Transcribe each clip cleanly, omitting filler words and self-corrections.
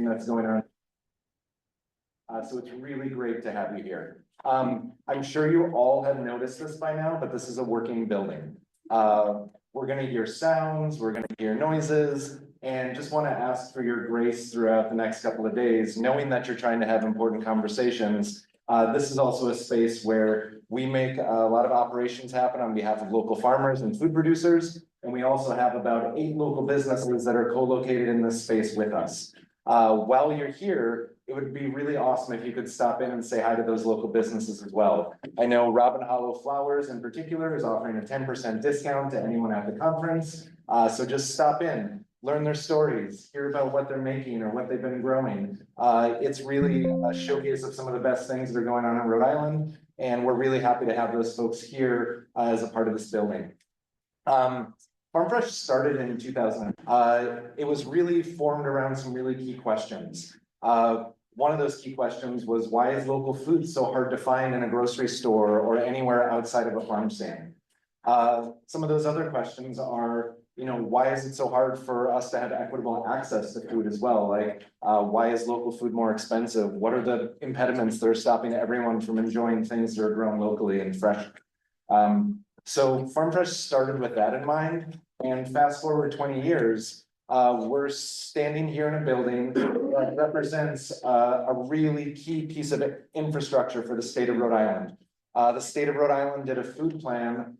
that's going on. So it's really great to have you here. I'm sure you all have noticed this by now, but this is a working building. We're going to hear sounds, we're going to hear noises, and just want to ask for your grace throughout the next couple of days, knowing that you're trying to have important conversations. This is also a space where we make a lot of operations happen on behalf of local farmers and food producers, and we also have about 8 local businesses that are co-located in this space with us. While you're here, it would be really awesome if you could stop in and say hi to those local businesses as well. I know Robin Hollow Flowers in particular is offering a 10% discount to anyone at the conference. So just stop in, learn their stories, hear about what they're making or what they've been growing. It's really a showcase of some of the best things that are going on in Rhode Island. And we're really happy to have those folks here as a part of this building. FarmFresh started in 2000. It was really formed around some really key questions. One of those key questions was, why is local food so hard to find in a grocery store or anywhere outside of a farm stand? Some of those other questions are, why is it so hard for us to have equitable access to food as well? Like, why is local food more expensive? What are the impediments that are stopping everyone from enjoying things that are grown locally and fresh? So FarmFresh started with that in mind, and fast forward 20 years, we're standing here in a building that represents a really key piece of infrastructure for the state of Rhode Island. The state of Rhode Island did a food plan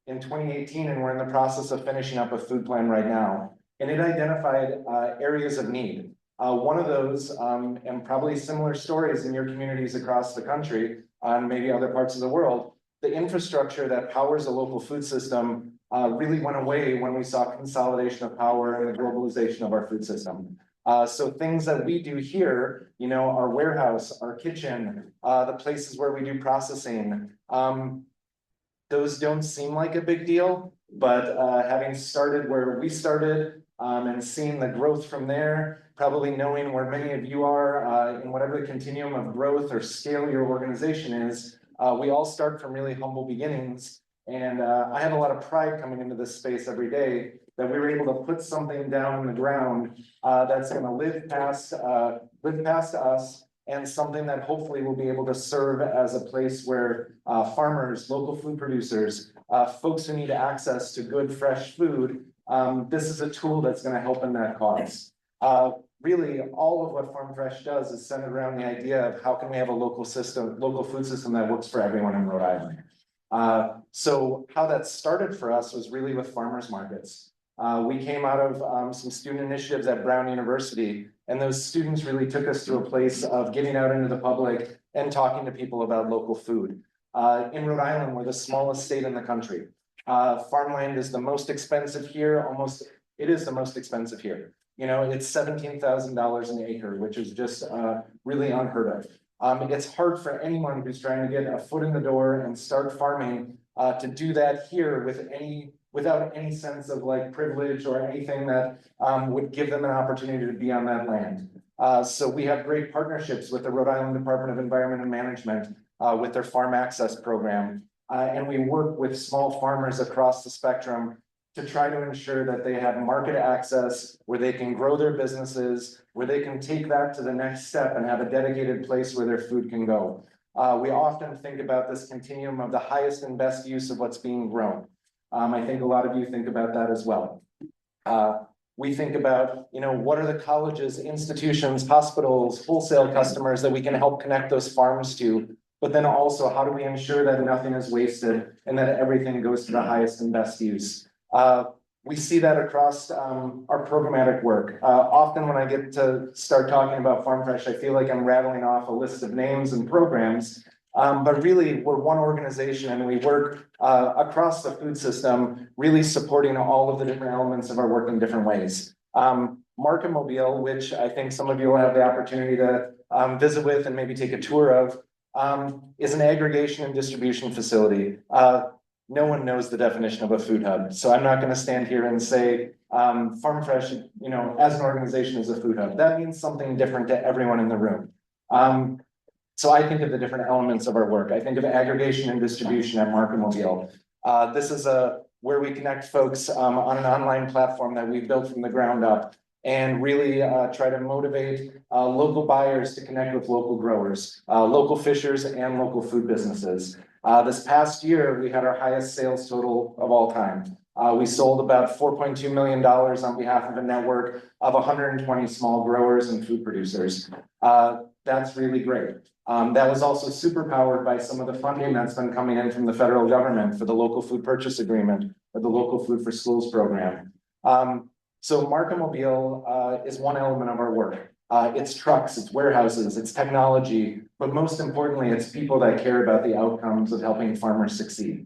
in 2018, and we're in the process of finishing up a food plan right now. And it identified areas of need. One of those, and probably similar stories in your communities across the country, and maybe other parts of the world, the infrastructure that powers a local food system really went away when we saw consolidation of power and the globalization of our food system. So things that we do here, our warehouse, our kitchen, the places where we do processing, those don't seem like a big deal, but having started where we started and seeing the growth from there, probably knowing where many of you are in whatever the continuum of growth or scale your organization is, we all start from really humble beginnings. And I have a lot of pride coming into this space every day that we were able to put something down on the ground that's going to live past us, and something that hopefully will be able to serve as a place where farmers, local food producers, folks who need access to good, fresh food, this is a tool that's going to help in that cause. Really, all of what FarmFresh does is centered around the idea of how can we have a local food system that works for everyone in Rhode Island. So how that started for us was really with farmers markets. We came out of some student initiatives at Brown University, and those students really took us to a place of getting out into the public and talking to people about local food. In Rhode Island, we're the smallest state in the country. Farmland is the most expensive here, it is the most expensive here. It's $17,000 an acre, which is just really unheard of. It's hard for anyone who's trying to get a foot in the door and start farming to do that here without any sense of privilege or anything that would give them an opportunity to be on that land. So we have great partnerships with the Rhode Island Department of Environment and Management with their Farm Access program. And we work with small farmers across the spectrum to try to ensure that they have market access where they can grow their businesses, where they can take that to the next step and have a dedicated place where their food can go. We often think about this continuum of the highest and best use of what's being grown. I think a lot of you think about that as well. We think about, what are the colleges, institutions, hospitals, wholesale customers that we can help connect those farms to, but then also how do we ensure that nothing is wasted and that everything goes to the highest and best use. We see that across our programmatic work. Often when I get to start talking about FarmFresh, I feel like I'm rattling off a list of names and programs, but really we're one organization and we work across the food system, really supporting all of the different elements of our work in different ways. Market Mobile, which I think some of you will have the opportunity to visit with and maybe take a tour of, is an aggregation and distribution facility. No one knows the definition of a food hub. So I'm not going to stand here and say FarmFresh, as an organization is a food hub. That means something different to everyone in the room. So I think of the different elements of our work. I think of aggregation and distribution at Market Mobile. This is where we connect folks on an online platform that we've built from the ground up and really try to motivate local buyers to connect with local growers, local fishers, and local food businesses. This past year, we had our highest sales total of all time. We sold about $4.2 million on behalf of a network of 120 small growers and food producers. That's really great. That was also superpowered by some of the funding that's been coming in from the federal government for the local food purchase agreement or the local food for schools program. So Marketmobile is one element of our work. It's trucks, it's warehouses, it's technology, but most importantly, it's people that care about the outcomes of helping farmers succeed.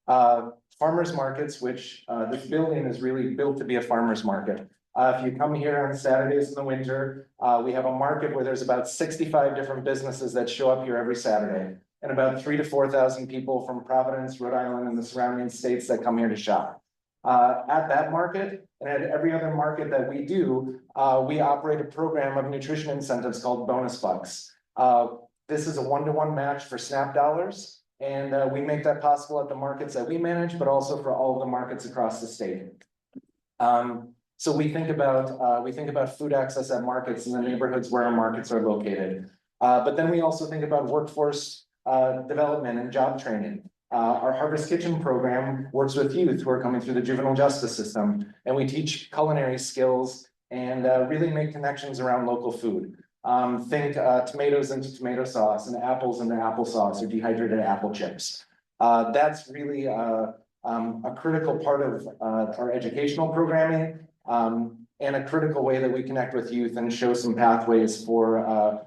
Farmers markets, which this building is really built to be a farmers market. If you come here on Saturdays in the winter, we have a market where there's about 65 different businesses that show up here every Saturday, and about 3,000 to 4,000 people from Providence, Rhode Island, and the surrounding states that come here to shop. At that market, and at every other market that we do, we operate a program of nutrition incentives called bonus bucks. This is a one-to-one match for SNAP dollars, and we make that possible at the markets that we manage, but also for all of the markets across the state. So we think about food access at markets in the neighborhoods where our markets are located. But then we also think about workforce development and job training. Our Harvest Kitchen program works with youth who are coming through the juvenile justice system, and we teach culinary skills and really make connections around local food. Think tomatoes into tomato sauce and apples into applesauce or dehydrated apple chips. That's really a critical part of our educational programming, and a critical way that we connect with youth and show some pathways for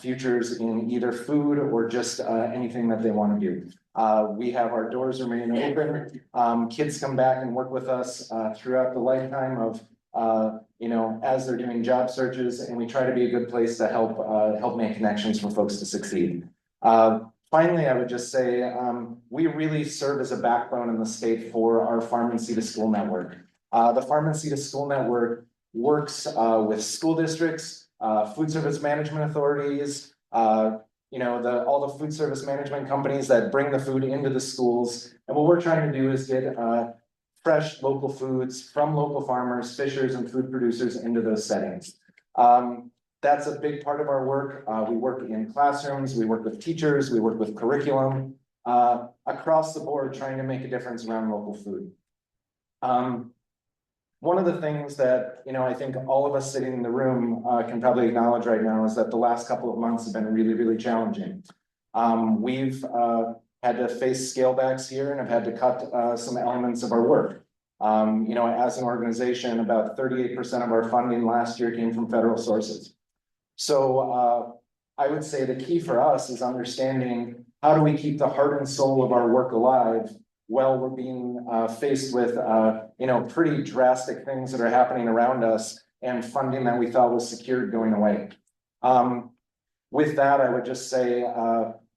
futures in either food or just anything that they want to do. We have our doors remain open. Kids come back and work with us throughout the lifetime of, as they're doing job searches, and we try to be a good place to help make connections for folks to succeed. Finally, I would just say we really serve as a backbone in the state for our Farm and Sea to School network. The Farm and Sea to School network works with school districts, food service management authorities, all the food service management companies that bring the food into the schools. And what we're trying to do is get fresh local foods from local farmers, fishers, and food producers into those settings. That's a big part of our work. We work in classrooms, we work with teachers, we work with curriculum, across the board, trying to make a difference around local food. One of the things that, I think all of us sitting in the room can probably acknowledge right now is that the last couple of months have been really, really challenging. We've had to face scale backs here and have had to cut some elements of our work. As an organization, about 38% of our funding last year came from federal sources. So I would say the key for us is understanding how do we keep the heart and soul of our work alive while we're being faced with pretty drastic things that are happening around us and funding that we thought was secured going away. With that, I would just say,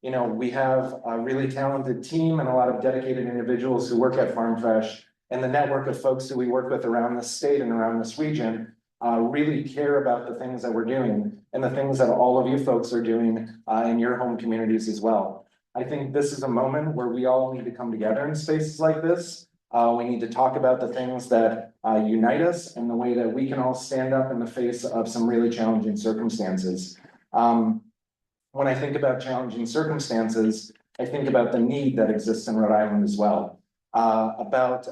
we have a really talented team and a lot of dedicated individuals who work at Farm Fresh, and the network of folks who we work with around the state and around this region really care about the things that we're doing and the things that all of you folks are doing in your home communities as well. I think this is a moment where we all need to come together in spaces like this. We need to talk about the things that unite us and the way that we can all stand up in the face of some really challenging circumstances. When I think about challenging circumstances, I think about the need that exists in Rhode Island as well. About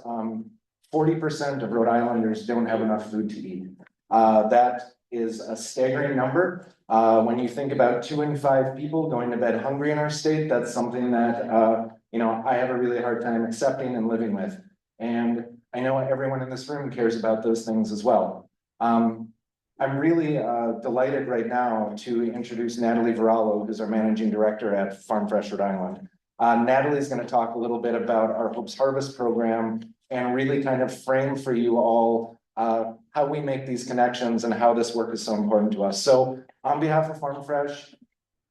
40% of Rhode Islanders don't have enough food to eat. That is a staggering number. When you think about 2 in 5 people going to bed hungry in our state, that's something that I have a really hard time accepting and living with. And I know everyone in this room cares about those things as well. I'm really delighted right now to introduce Natalie Varallo, who's our managing director at Farm Fresh Rhode Island. Natalie's going to talk a little bit about our Hopes Harvest program and really kind of frame for you all how we make these connections and how this work is so important to us. So on behalf of Farm Fresh,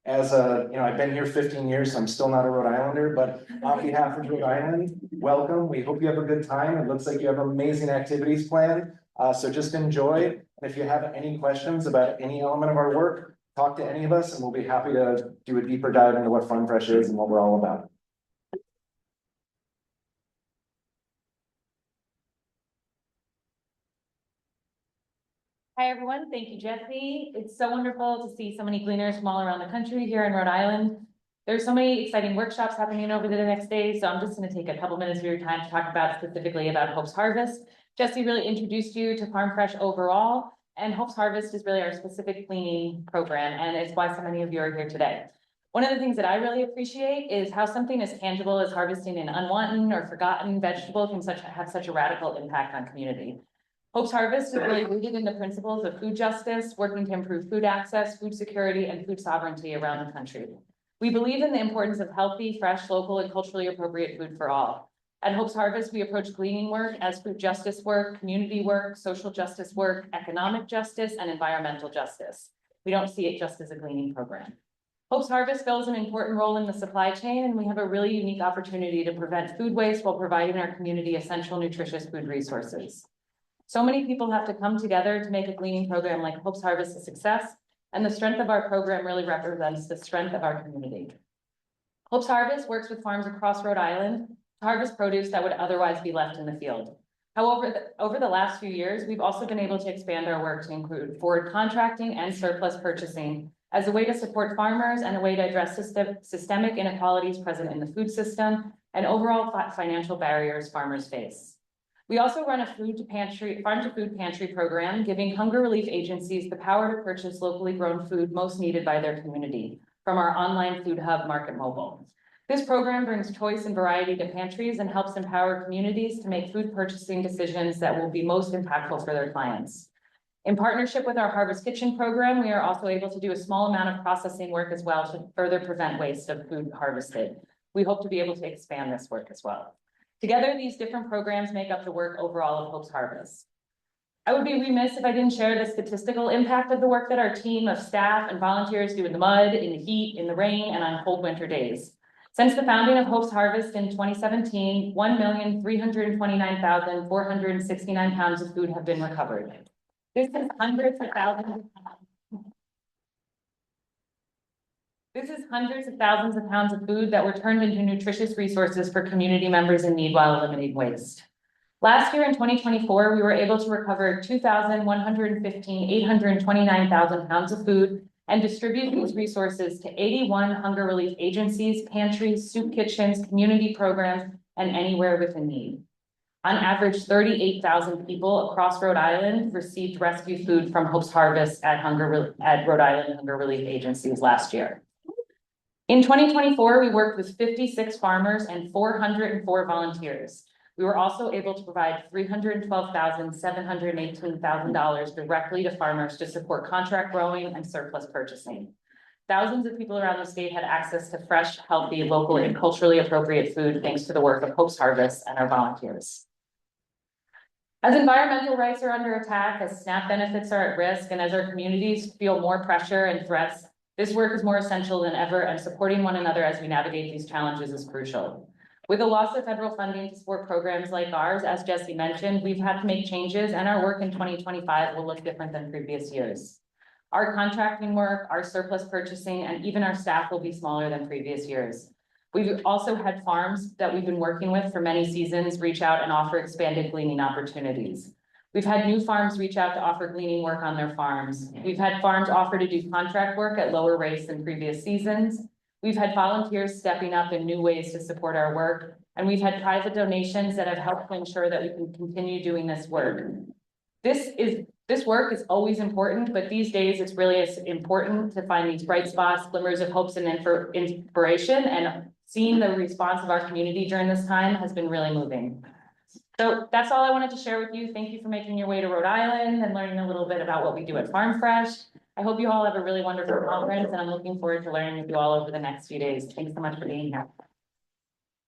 I've been here 15 years, so I'm still not a Rhode Islander, but on behalf of Rhode Island, welcome. We hope you have a good time. It looks like you have amazing activities planned. So just enjoy. And if you have any questions about any element of our work, talk to any of us and we'll be happy to do a deeper dive into what Farm Fresh is and what we're all about. Hi, everyone. Thank you, Jesse. It's so wonderful to see so many gleaners from all around the country here in Rhode Island. There's so many exciting workshops happening over the next day, so I'm just going to take a couple minutes of your time to talk about specifically about Hope's Harvest. Jesse really introduced you to Farm Fresh overall, and Hope's Harvest is really our specific cleaning program, and it's why so many of you are here today. One of the things that I really appreciate is how something as tangible as harvesting an unwanted or forgotten vegetable can have such a radical impact on community. Hope's Harvest is really rooted in the principles of food justice, working to improve food access, food security, and food sovereignty around the country. We believe in the importance of healthy, fresh, local, and culturally appropriate food for all. At Hope's Harvest, we approach gleaning work as food justice work, community work, social justice work, economic justice, and environmental justice. We don't see it just as a gleaning program. Hope's Harvest fills an important role in the supply chain, and we have a really unique opportunity to prevent food waste while providing our community essential, nutritious food resources. So many people have to come together to make a gleaning program like Hope's Harvest a success, and the strength of our program really represents the strength of our community. Hope's Harvest works with farms across Rhode Island to harvest produce that would otherwise be left in the field. However, over the last few years, we've also been able to expand our work to include forward contracting and surplus purchasing as a way to support farmers and a way to address systemic inequalities present in the food system and overall financial barriers farmers face. We also run a farm to food pantry program, giving hunger relief agencies the power to purchase locally grown food most needed by their community from our online food hub, Market Mobile. This program brings choice and variety to pantries and helps empower communities to make food purchasing decisions that will be most impactful for their clients. In partnership with our Harvest Kitchen program, we are also able to do a small amount of processing work as well to further prevent waste of food harvested. We hope to be able to expand this work as well. Together, these different programs make up the work overall of Hope's Harvest. I would be remiss if I didn't share the statistical impact of the work that our team of staff and volunteers do in the mud, in the heat, in the rain, and on cold winter days. Since the founding of Hope's Harvest in 2017, 1,329,469 pounds of food have been recovered. This is hundreds of thousands of pounds of food that were turned into nutritious resources for community members in need while eliminating waste. Last year in 2024, we were able to recover 829,000 pounds of food and distribute these resources to 81 hunger relief agencies, pantries, soup kitchens, community programs, and anywhere with a need. On average, 38,000 people across Rhode Island received rescue food from Hope's Harvest at Rhode Island Hunger Relief Agencies last year. In 2024, we worked with 56 farmers and 404 volunteers. We were also able to provide $312,718,000 directly to farmers to support contract growing and surplus purchasing. Thousands of people around the state had access to fresh, healthy, local, and culturally appropriate food thanks to the work of Hope's Harvest and our volunteers. As environmental rights are under attack, as SNAP benefits are at risk, and as our communities feel more pressure and threats, this work is more essential than ever, and supporting one another as we navigate these challenges is crucial. With the loss of federal funding to support programs like ours, as Jesse mentioned, we've had to make changes, and our work in 2025 will look different than previous years. Our contracting work, our surplus purchasing, and even our staff will be smaller than previous years. We've also had farms that we've been working with for many seasons reach out and offer expanded gleaning opportunities. We've had new farms reach out to offer gleaning work on their farms. We've had farms offer to do contract work at lower rates than previous seasons. We've had volunteers stepping up in new ways to support our work. And we've had private donations that have helped to ensure that we can continue doing this work. This work is always important, but these days it's really important to find these bright spots, glimmers of hopes and inspiration, and seeing the response of our community during this time has been really moving. So that's all I wanted to share with you. Thank you for making your way to Rhode Island and learning a little bit about what we do at Farm Fresh. I hope you all have a really wonderful conference, and I'm looking forward to learning with you all over the next few days. Thanks so much for being here.